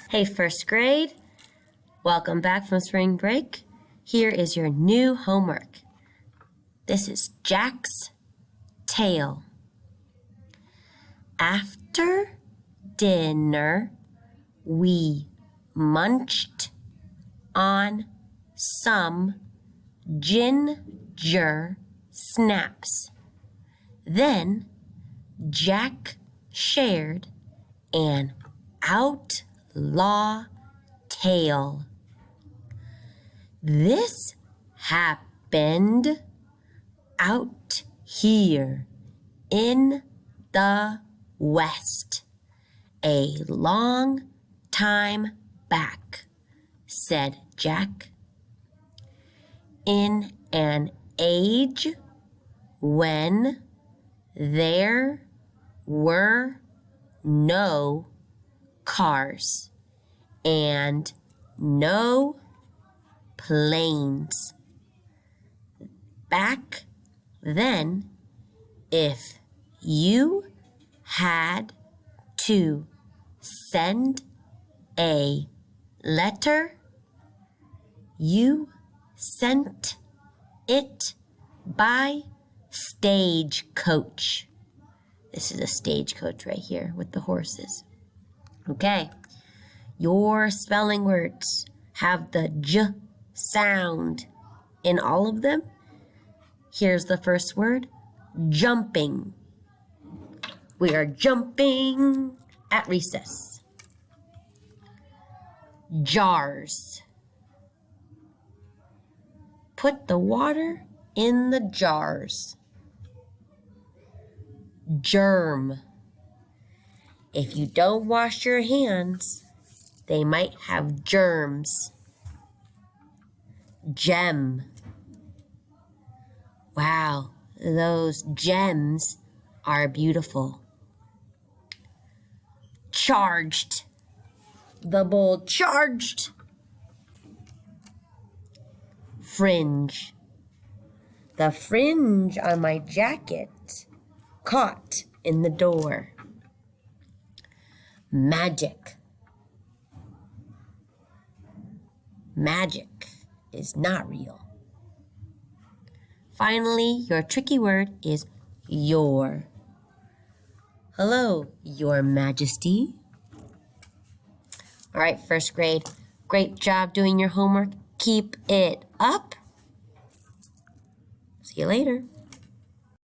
Hey, first grade. Welcome back from spring break. Here is your new homework. This is Jack's tale. After dinner, we munched on some ginger snaps. Then Jack shared an outlaw tale. This happened out here in the West a long time back, said Jack. In an age when there were no cars and no planes. Back then, if you had to send a letter, you sent it by stagecoach. This is a stagecoach right here with the horses. Okay, your spelling words have the j sound in all of them. Here's the first word, jumping. We are jumping at recess. Jars. Put the water in the jars. Germ. If you don't wash your hands, they might have germs. Gem. Wow, those gems are beautiful. Charged. The bull charged. Fringe. The fringe on my jacket caught in the door. Magic. Magic is not real. Finally, your tricky word is your. Hello, Your Majesty. All right, first grade, great job doing your homework. Keep it up. See you later.